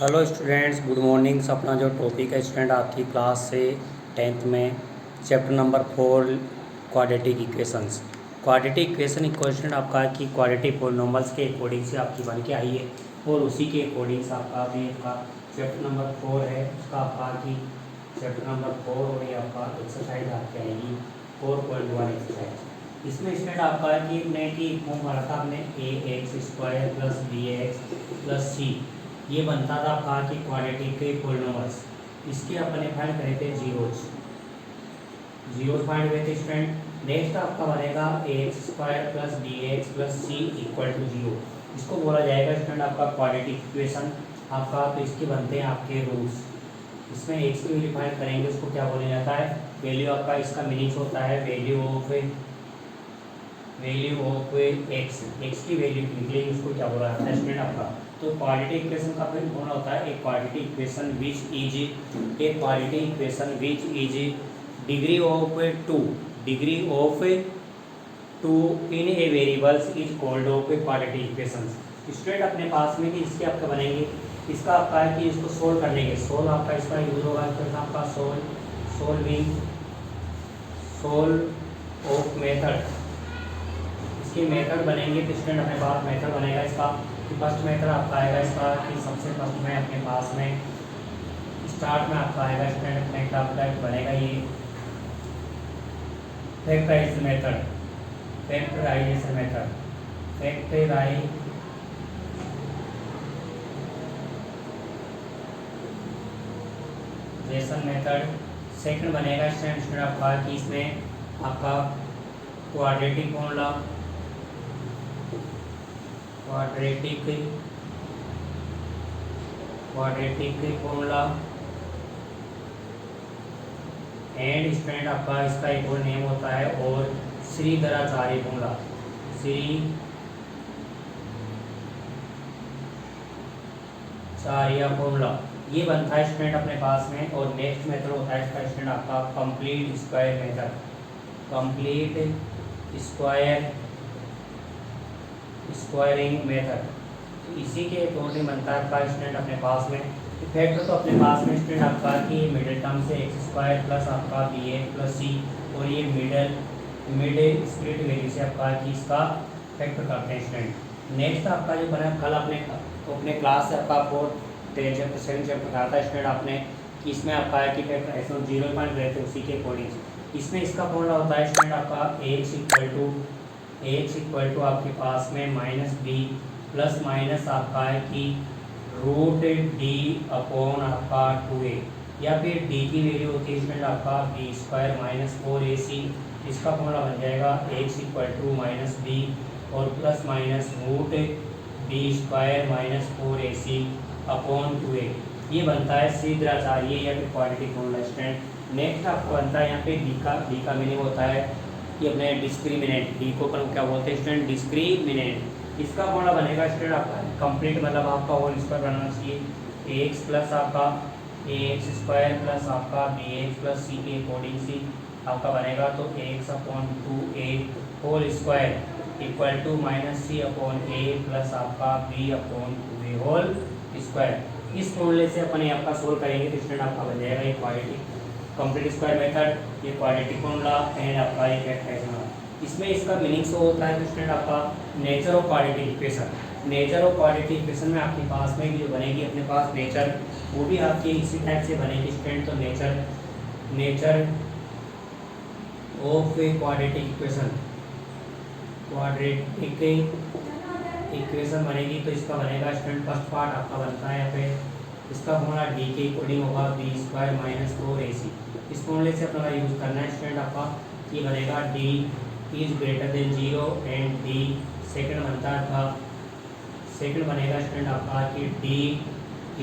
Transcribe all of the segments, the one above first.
Hello students, good morning. अपना जो topic है स्टूडेंट आपकी क्लास से 10th में chapter number 4 quadratic equations. Quadratic equation equation आपका कि क्वाड्रेटिक पॉलिनॉमियल्स के अकॉर्डिंग से आपकी बन के आई है और उसी के अकॉर्डिंग से आपका भी आपका चैप्टर नंबर 4 है उसका आपका कि चैप्टर नंबर 4 और ये आपका एक्सरसाइज आपकी आएगी 4.1 एक्सरसाइज। इसमें स्टूडेंट आपका है कि हमने कि फॉर्म भरा था हमने ax² + bx + c ये बनता था आपका कि क्वाड्रेटिक के पॉलिनॉमियल्स। इसके अपने फाइंड करे थे जीरोस फाइंड हुए थे स्टूडेंट। नेक्स्ट आपका बनेगा ax² + bx + c = 0। इसको बोला जाएगा स्टूडेंट आपका क्वाड्रेटिक इक्वेशन आपका। तो इसके बनते हैं आपके रूट्स। इसमें x की वैल्यू फाइंड करेंगे उसको क्या बोला जाता है, वैल्यू आपका। इसका मीनिंग होता है वैल्यू ऑफ x की वैल्यू निकलेगी उसको क्या बोला जाता है स्टूडेंट आपका। तो क्वाड्रेटिक इक्वेशन का फिर कौन होता है, एक quadratic equation which is degree of 2 in A variables is called off a quadratic equation. Student अपने पास में कि इसके आपका बनेंगे, इसका आपका है कि इसको सोल्व करने के सोल्व आपका इसका यूज होगा आपका सोल्व ऑफ मेथड। इसके मेथड बनेंगे तो स्टूडेंट अपने पास मेथड बनेगा इसका। फर्स्ट मेथड आपका आएगा इसका कि सबसे फर्स्ट में अपने पास में स्टार्ट में आपका आएगा स्टूडेंट आपका बनेगा ये फैक्टराइजेशन मेथड। सेकंड बनेगा स्टूडेंट आपका कि इसमें आपका क्वाड्रेटिक फॉर्मूला एंड स्टूडेंट आपका इसका एक और नेम होता है और श्रीधराचार्य फॉर्मूला ये बनता है स्टूडेंट अपने पास में। और नेक्स्ट मेथड होता है इसका स्टूडेंट आपका कंप्लीट स्क्वायरिंग मेथड। इसी के अकॉर्डिंग बनता है आपका स्टूडेंट अपने पास में। फैक्टर तो अपने पास में स्टूडेंट आपका कि मिडिल टर्म से x² + आपका bx + c और ये मिड स्प्लिट वैल्यू से आपका कि इसका फैक्टर करते हैं स्टूडेंट। नेक्स्ट आपका जो बना कल अपने क्लास से आपका 4 चैप्टर कहा था स्टूडेंट आपने कि इसमें आपका है कि फैक्टर ऐसे 0 पॉइंट रहते उसी के अकॉर्डिंग इसमें इसका फॉर्मूला होता है स्टूडेंट आपका ax आपके पास में -b प्लस माइनस आपका है कि √d अपॉन आपका 2a या फिर d की वैल्यू होती है स्टूडेंट आपका b² - 4ac। इसका फॉर्मूला बन जाएगा x - b और plus minus √b² - 4ac upon 2a। ये बनता है श्रीधराचार्य या फिर क्वाड्रेटिक फॉर्मूला स्टूडेंट। नेक्स्ट आपको बनता है यहाँ पे d का मीनिंग होता है कि अपने डिस्क्रिमिनेंट। d को क्या बोलते हैं स्टूडेंट, डिस्क्रिमिनेंट। इसका फॉर्मूला बनेगा स्टूडेंट आपका कंप्लीट मतलब आपका होल स्क्वायर बनाना चाहिए ax प्लस आपका ax² प्लस आपका bx + c के अकॉर्डिंग से आपका बनेगा। तो ax/2a whole square = -c/a plus आपका b/2a होल स्क्वायर। इस फॉर्मूले से अपन आपका सोल्व करेंगे तो स्टूडेंट आपका बन जाएगा ये क्वाड्रेटिक कंप्लीट स्क्वायर मेथड, ये क्वाड्रेटिक फॉर्मूला एंड आपका ये फैक्टराइजेशन। इसमें इसका मीनिंग सो होता है स्टूडेंट आपका नेचर ऑफ क्वाड्रेटिक इक्वेशन में आपके पास में जो बनेगी अपने पास नेचर वो भी आपकी इसी टाइप से बनेगी स्टूडेंट। तो nature of a quadratic equation बनेगी। तो इसका बनेगा स्टूडेंट फर्स्ट पार्ट आपका बनता है यहाँ पे इसका फॉर्मूला d के अकॉर्डिंग होगा b² - 4ac। इस फॉर्मूले से अपना यूज करना है स्टूडेंट आपका ये बनेगा d is greater than 0 and d second बनता था। सेकंड बनेगा स्टूडेंट आपका कि d =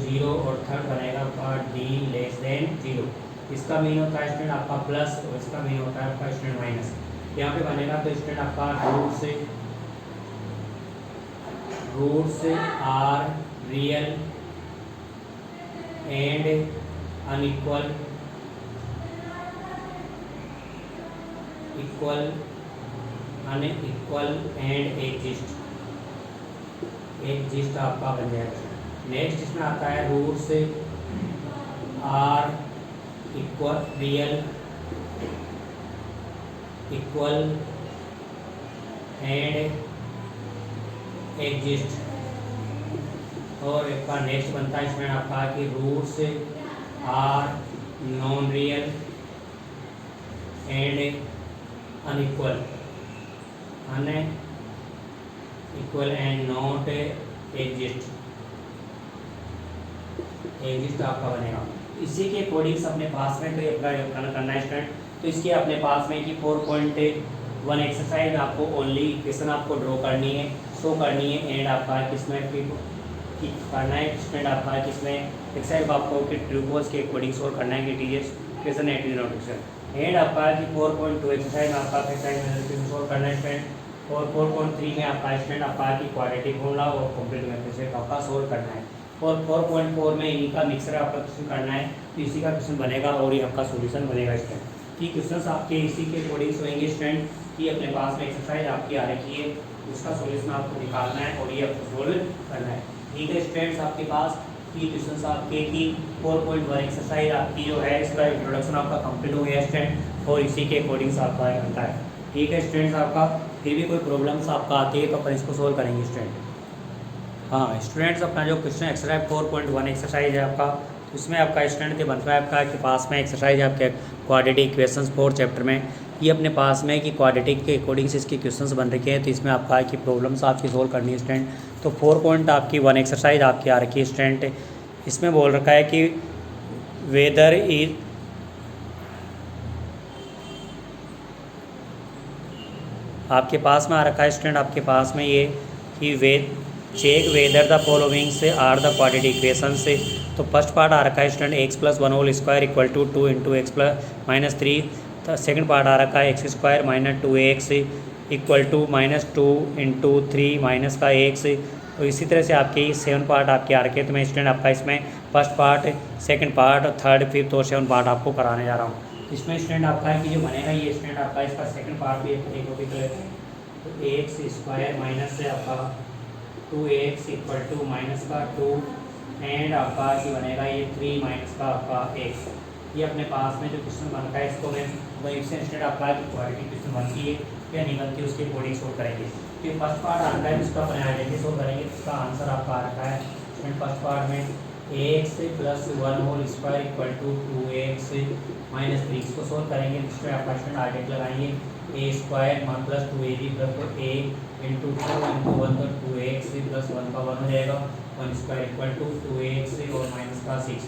0 और थर्ड बनेगा आपका d लेस देन 0। इसका मीन होता है स्टूडेंट आपका प्लस और इसका मीन होता है आपका स्टूडेंट माइनस। यहाँ पे बनेगा तो स्टूडेंट आपका roots are real and unequal unequal and exist आपका बन जाएगा। नेक्स्ट इसमें आता है roots are equal real equal and exist. और एक बार नेक्स्ट बनता है इसमें आपका कि roots are non real and unequal and not exist आपका बनेगा। इसी के अकॉर्डिंग अपने पास में कोई अप्लाई करना है स्टूडेंट, तो इसके अपने पास में कि 4.1 एक्सरसाइज में आपको ओनली इक्वेशन आपको ड्रॉ करनी है, शो करनी है एंड आपका किसमें फिर करना है स्टूडेंट आपका किसमें एक्सरसाइज आपको कि ट्रूपोज के अकॉर्डिंग शो करना है कि teachers question at notification and आपका कि 4.2 एक्सरसाइज में आपका एक्सरसाइज शो करना है स्टूडेंट। और 4.3 में आपका स्टूडेंट आपका की क्वाड्रेटिक फॉर्मूला और कंप्लीट मैथमेटिक्स आपका सोल्व करना है। और 4.4 में इन्हीं का मिक्सर आपका क्वेश्चन करना है, तो इसी का क्वेश्चन बनेगा और ये आपका सोल्यूशन बनेगा स्टूडेंट। कि क्वेश्चन आपके इसी के अकॉर्डिंग होंगे स्टूडेंट कि अपने पास में एक्सरसाइज आपकी आ रखी है, उसका सोल्यूशन आपको निकालना है और ये आपको सोल्व करना है। ठीक है स्टूडेंट्स, आपके पास की क्वेश्चन आपके की 4.1 एक्सरसाइज आपकी जो है इसका इंट्रोडक्शन आपका कंप्लीट हो गया स्टूडेंट और इसी के अकॉर्डिंग आपका बनता है। ठीक है स्टूडेंट्स, आपका फिर भी कोई प्रॉब्लम्स आपका आती है तो अपन इसको सोल्व करेंगे स्टूडेंट। हाँ स्टूडेंट्स, अपना जो क्वेश्चन एक्सरसाइज 4.1 एक्सरसाइज है आपका, उसमें आपका स्टूडेंट के बनता है आपका के पास में एक्सरसाइज आपके क्वाड्रेटिक इक्वेशंस 4 चैप्टर में ये अपने पास में कि क्वाड्रेटिक के अकॉर्डिंग से इसके क्वेश्चंस बन रखे हैं, तो इसमें आपका की प्रॉब्लम्स आपकी सोल्व करनी है स्टूडेंट। तो 4.1 एक्सरसाइज आपकी आ रखी है स्टूडेंट। इसमें बोल रखा है कि वेदर इज आपके पास में आ रखा है स्टूडेंट आपके पास में ये कि चेक वेदर द फॉलोइंग से आर द क्वाड्रेटिक इक्वेशन से। तो फर्स्ट पार्ट आ रखा है student x plus 1 whole square equal to 2 into x plus -3। Second part आ रखा है x square minus 2x equal to -2 into 3 minus का x। तो इसी तरह से आपके 7 पार्ट आपके आ रखे हैं। तो मैं स्टूडेंट आपका इसमें first part, second part, third, fifth और 7 पार्ट आपको कराने जा रहा हूँ। इसमें स्टूडेंट आपका है कि जो बनेगा ये स्टूडेंट आपका इसका सेकंड पार्ट भी एक कॉपी कर लेते हैं। तो एक्स स्क्वायर माइनस से आपका 2x इक्वल टू माइनस का 2 एंड आपका ये बनेगा ये 3 माइनस का आपका x। ये अपने पास में जो क्वेश्चन बनता है इसको मैं वही से स्टूडेंट आपका क्वाड्रेटिक क्वेश्चन बनती है या नहीं बनती है उसके अकॉर्डिंग सोल्व करेंगे। फिर फर्स्ट पार्ट आता है जिसका अपने आइडेंटिटी सोल्व करेंगे, इसका आंसर आपका आ रखा है स्टूडेंट फर्स्ट पार्ट में x plus 1 whole square equal to 2x minus 3। इसको सोल्व करेंगे जिसमें आपका स्टूडेंट आइडेंटिटी लगाएंगे a square plus 2ab plus a into 2 into 1 तो 2x प्लस 1 का 1 हो जाएगा 1 स्क्वायर इक्वल टू 2x और माइनस का 6।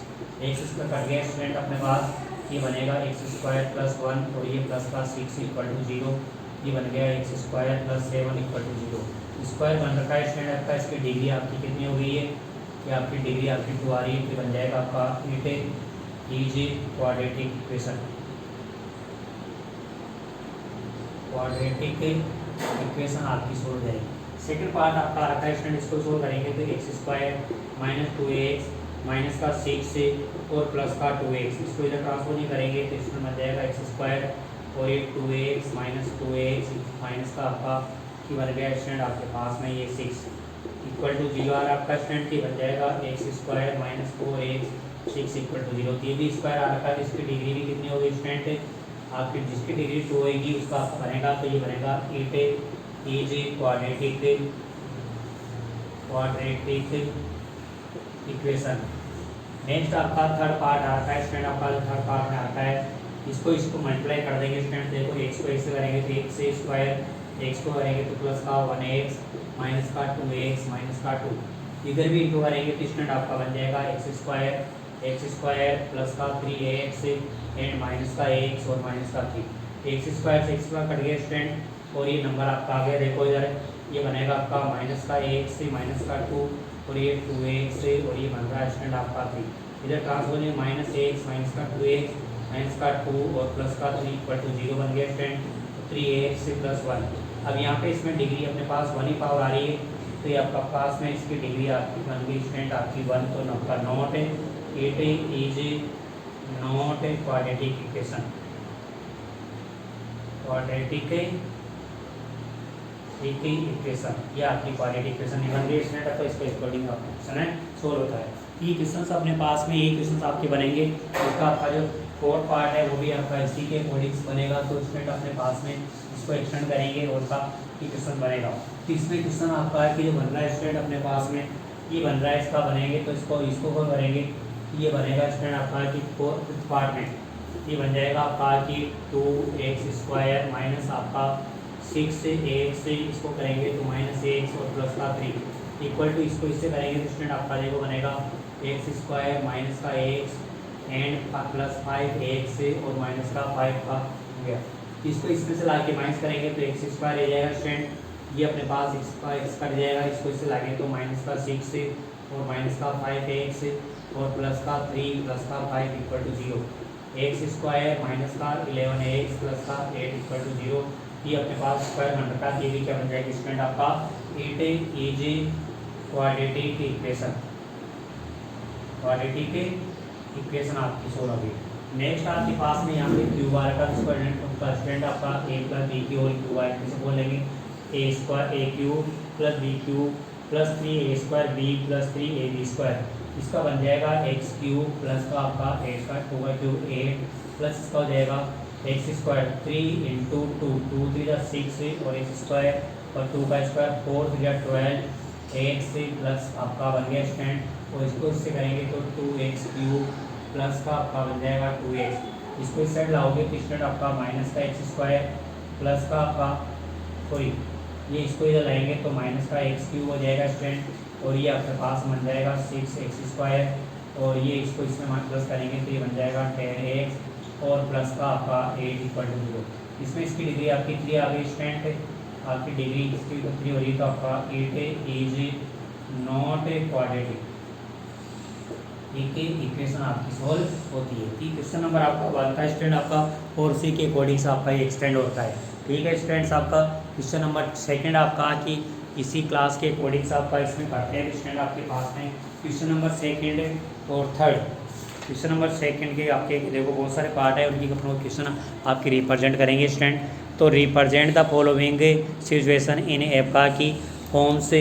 एक्स इसका कट गया स्टूडेंट अपने पास ये बनेगा एक्स स्क्वायर प्लस 1 और ये प्लस का 6 इक्वल टू 0। ये बन गया x square plus 7 equal to 0। Square बन रखा है स्टूडेंट आपका, इसकी डिग्री आपकी कितनी हो गई है कि आपकी डिग्री आपकी 2 आ रही है। तो बन जाएगा आपका it is quadratic equation. Quadratic equation आपकी सोल्व हो जाएगी। सेकंड पार्ट आपका रखा है स्टूडेंट, इसको सोल्व करेंगे तो x square minus 2x minus का 6 और प्लस का 2x। इसको इधर ट्रांसफर नहीं करेंगे तो इसमें बन जाएगा एक्स स्क्वायर और ये 2x माइनस 2x माइनस का आपका की बन गया स्टूडेंट आपके पास में ये 6 इक्वल टू 0 आ रहा है आपका स्टूडेंट की बन जाएगा x square minus 4x 6 equal to 0। ये भी स्क्वायर आ रखा है, इसकी डिग्री भी कितनी होगी स्टूडेंट आपकी जिसकी डिग्री 2 होगी उसका आपका बनेगा। तो ये बनेगा it is quadratic equation. Next आपका थर्ड पार्ट आता है स्टूडेंट आपका थर्ड पार्ट में आता है इसको मल्टीप्लाई कर देंगे स्टूडेंट। देखो एक्स को एक्स से करेंगे तो एक्स से स्क्वायर एक्स को करेंगे तो प्लस का 1x माइनस का 2x माइनस का 2। इधर भी इंटू करेंगे तो स्टूडेंट आपका बन जाएगा एक्स स्क्वायर प्लस का 3x एंड माइनस का x और माइनस का 3। एक्स स्क्वायर से एक्स कट गया स्टूडेंट और ये नंबर आपका आ गया। देखो इधर ये बनेगा आपका माइनस का 1 से माइनस का 2 और ये 2x से और ये बन रहा है स्टूडेंट आपका 3। इधर ट्रांसफर में माइनस x माइनस का 2x माइनस का 2 और प्लस का 3 इक्वल टू 0 बन गया स्टूडेंट। तो 3x से प्लस 1। अब यहाँ पे इसमें डिग्री अपने पास 1 ही पावर आ रही है, तो ये आपका पास में इसकी डिग्री आपकी बन गई स्टूडेंट आपकी 1। तो आपका not it is not a quadratic equation. Quadratic ठीक है इक्वेशन, ये आपकी क्वाड्रेटिक इक्वेशन नहीं बन रही स्टूडेंट, तो इसके अकॉर्डिंग आपका क्वेश्चन है सोल्व होता है। ये क्वेश्चन अपने पास में ये क्वेश्चन आपके बनेंगे, उसका आपका जो फोर्थ पार्ट है वो भी आपका इसी के अकॉर्डिंग बनेगा, तो स्टूडेंट अपने पास में इसको एक्सटेंड करेंगे और का क्वेश्चन बनेगा। तो इसमें क्वेश्चन आपका है कि जो बन रहा है स्टूडेंट अपने पास में ये बन रहा है, इसका बनेंगे तो इसको कौन करेंगे, ये बनेगा स्टूडेंट आपका कि फोर्थ पार्ट में ये बन जाएगा आपका कि 2x² माइनस आपका 6x, इसको करेंगे तो -x और प्लस का 3 इक्वल टू, इसको इससे करेंगे तो स्टूडेंट आपका देखो बनेगा x² माइनस का x एंड प्लस 5x और माइनस का 5 का हो गया। इसको इसमें से ला के माइनस करेंगे तो x² रह जाएगा स्टूडेंट, ये अपने पास x का रह जाएगा, इसको इससे लागे तो माइनस का 6 और माइनस का 5x और प्लस का 3 प्लस का 5 इक्वल टू 0, x² माइनस का 11x प्लस का 8 इक्वल टू 0। ये अपने पास स्क्वायर बन रखा है, ये भी क्या बन जाएगा स्टूडेंट आपका 8 is quadratic equation, quadratic equation आपकी सोल्व होगी। नेक्स्ट आपके पास में यहाँ पे क्यू बार का स्टूडेंट आपका a प्लस बी क्यू और क्यू बार कैसे बोल लेंगे a² plus b cube plus 3a² b plus 3ab², इसका बन जाएगा x³ प्लस का आपका 8² होगा क्यू 8 प्लस इसका हो जाएगा x² 3 इंटू 2 2 3 6 और x² और 2 का स्क्वायर 4 3 12 x प्लस आपका बन गया स्टैंड, और इसको इससे करेंगे तो 2x³ प्लस का आपका बन जाएगा 2x, इसको इस साइड लाओगे तो स्टैंड आपका माइनस का x² प्लस का आपका सॉरी ये इसको इधर लाएंगे तो माइनस का x³ हो जाएगा स्टूडेंट, और ये आपके पास बन जाएगा 6x², और ये इसको इसमें प्लस करेंगे तो ये बन जाएगा 10x और प्लस का आपका 8 इक्वल टू 0। इसमें इसकी डिग्री आपकी 3 आ गई स्टूडेंट, आपकी डिग्री इसकी 3 हो रही तो आपका 8 इज नॉट क्वाड्रेटिक, एक इक्वेशन आपकी सोल्व होती है। ठीक, क्वेश्चन नंबर आपका बनता है स्टूडेंट आपका और सी के अकॉर्डिंग से आपका एक्सटेंड होता है। ठीक है स्टूडेंट्स, आपका क्वेश्चन नंबर सेकंड आपका कि इसी क्लास के अकॉर्डिंग से आपका इसमें करते हैं स्टूडेंट आपके पास में क्वेश्चन नंबर सेकंड और थर्ड। क्वेश्चन नंबर सेकंड के आपके देखो बहुत सारे पार्ट है, उनकी अपना क्वेश्चन आपके रिप्रेजेंट करेंगे स्टूडेंट। तो represent the following situation in एपका की forms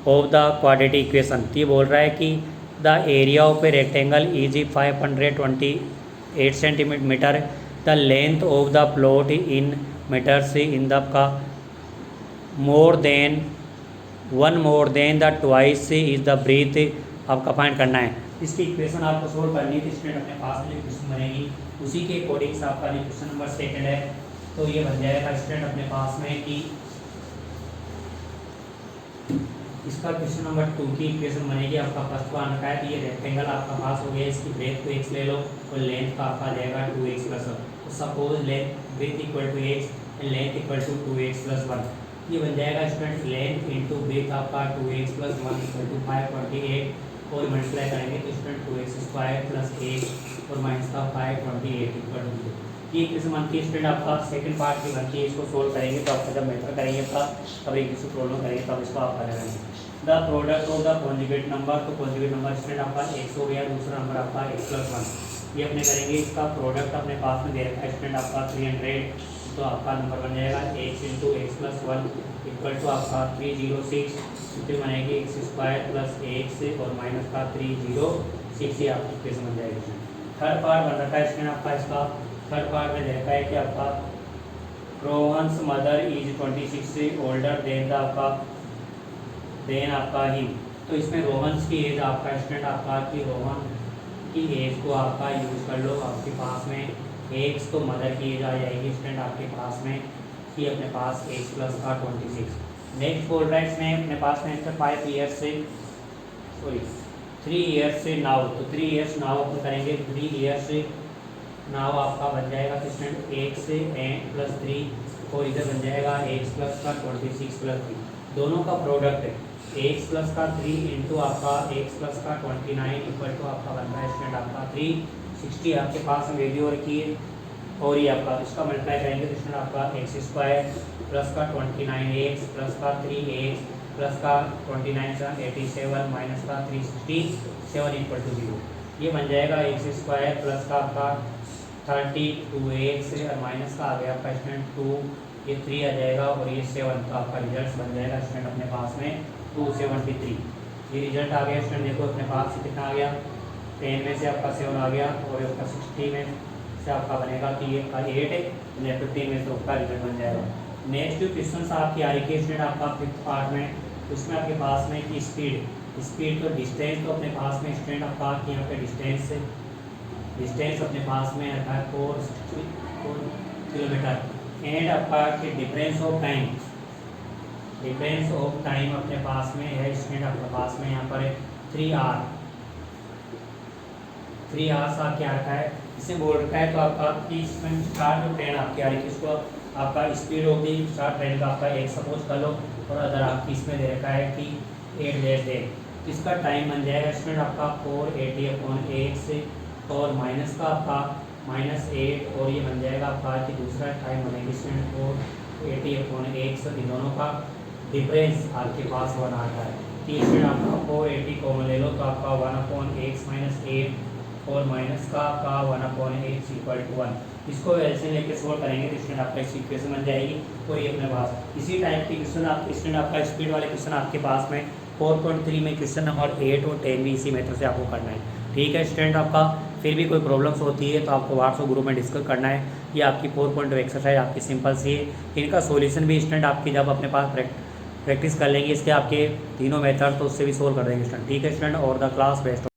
of the quadratic equation. ये बोल रहा है कि the area of a rectangle is 528 centimetre, the length of the plot in metres in the का more than the twice is the breadth आपका find करना है। इसकी इक्वेशन आपको सोल्व करनी है, स्टूडेंट अपने पास में क्वेश्चन बनेगी उसी के अकॉर्डिंग से आपका जो क्वेश्चन नंबर सेकंड है तो ये बन जाएगा स्टूडेंट अपने पास में कि इसका क्वेश्चन नंबर 2 की इक्वेशन बनेगी। आपका फर्स्ट वन रखा है कि ये रेक्टेंगल आपका पास हो गया, इसकी ब्रेथ को x ले लो और लेंथ का आपका जाएगा 2x प्लस 1। तो suppose breadth equal to x and length equal to 2x plus 1, ये बन जाएगा स्टूडेंट लेंथ इंटू ब्रेथ आपका 2x प्लस 1 इक्वल टू 528 और मल्टीप्लाई करेंगे तो स्टूडेंट 2x² प्लस 8 और माइनस का 528 इक्वल टू 0। ये इक्वेशन बनती है स्टूडेंट आपका सेकंड पार्ट की बनती है, इसको सोल्व करेंगे तो आपका जब मेथड करेंगे आपका तब एक इसको प्रॉब्लम करेंगे तब इसको आप करेंगे। The product of the conjugate number, तो कॉन्जुगेट नंबर स्टूडेंट आपका x हो गया, दूसरा नंबर आपका x प्लस 1, ये अपने करेंगे। इसका प्रोडक्ट अपने पास में दे रखा है स्टूडेंट आपका 300, तो आपका नंबर बन जाएगा x into x plus 1 equal to आपका 306, फिर बनेगी x² प्लस x और माइनस का 306, ये आपकी इक्वेशन बन जाएगी। थर्ड पार्ट बन रखा है स्टूडेंट आपका, इसका थर्ड पार्ट में दे रखा है कि आपका Rohan's mother is 26 older than आपका हिम, तो इसमें रोहन्स की एज आपका स्टूडेंट आपका कि रोहन की एज को आपका यूज़ कर लो, आपके पास में एक्स तो मदर की एज आ जाएगी स्टूडेंट आपके पास में कि अपने पास एक्स प्लस का 26। नेक्स्ट बोल रहा है इसमें अपने पास में 5 ईयर्स से 3 ईयर्स से नाउ, तो 3 ईयर्स नाउ अपन करेंगे, 3 ईयर्स से नाउ आपका बन जाएगा तो स्टूडेंट एक्स एंड प्लस 3 और इधर बन जाएगा एक्स प्लस का 26 प्लस 3, दोनों का प्रोडक्ट है एक्स प्लस का 3 इंटू आपका एक्स प्लस का 29 इक्वल टू आपका बन रहा है स्टूडेंट आपका 360 आपके पास में वैल्यू रखी है, और ये आपका इसका मल्टीप्लाई करेंगे तो स्टूडेंट आपका x² प्लस का 29x प्लस का 3x प्लस का 29 का 87 माइनस का 367 इक्वल टू 0, ये बन जाएगा x² प्लस का आपका 32x और माइनस का आ गया आपका स्टूडेंट ये 3 आ जाएगा और ये 7, तो आपका रिजल्ट बन जाएगा स्टूडेंट अपने पास में 273। ये रिजल्ट आ गया स्टूडेंट, देखो अपने पास से कितना आ गया, 10 में से आपका 7 आ गया और आपका 60 में से आपका बनेगा कि ये 8 है, 15 में से आपका रिजल्ट बन जाएगा। नेक्स्ट जो क्वेश्चन आपकी आ रही है स्टूडेंट आपका 5th पार्ट में, उसमें आपके पास में कि स्पीड तो डिस्टेंस तो अपने पास में स्टूडेंट आपका कि यहाँ पे डिस्टेंस अपने पास में रखा है 4 किलोमीटर, एंड आपका कि डिफरेंस ऑफ टाइम अपने पास में है स्टूडेंट आपके पास में यहाँ पर 3 आवर आप क्या रखा है, इसे बोल रखा है। तो आपका कि इसमें स्टार्ट जो ट्रेन आपकी आ रही है इसको आपका speed of the start train का आपका 1 सपोज कर लो, और अगर आपकी इसमें दे रखा है कि 8 लेस डे, इसका टाइम बन जाएगा स्टूडेंट आपका 480/8 से, और माइनस का आपका -8, और ये बन जाएगा आपका कि दूसरा टाइम बनेगा स्टूडेंट 480/8 से, इन दोनों का डिफरेंस आपके पास 1 आता है। तो स्टूडेंट आपका 480 कॉमन ले लो तो आपका 1/8 और माइनस का आपका 1/8 = 1। इसको ऐसे लेके सोल्व करेंगे तो स्टूडेंट आपका इस इक्वेशन बन जाएगी। और ये अपने पास इसी टाइप की क्वेश्चन आपके स्टूडेंट आपका स्पीड वाले क्वेश्चन आपके पास में 4.3 में क्वेश्चन नंबर 8 और 10 भी इसी मेथड से आपको करना है। ठीक है स्टूडेंट, आपका फिर भी कोई प्रॉब्लम्स होती है तो आपको व्हाट्सएप ग्रुप में डिस्कस करना है। ये आपकी 4.2 एक्सरसाइज आपकी सिंपल सी है, इनका सॉल्यूशन भी स्टूडेंट आपकी जब अपने पास प्रैक्टिस कर लेंगे इसके आपके तीनों मेथड तो उससे भी सोल्व कर देंगे स्टूडेंट। ठीक है स्टूडेंट, और द क्लास बेस्ट।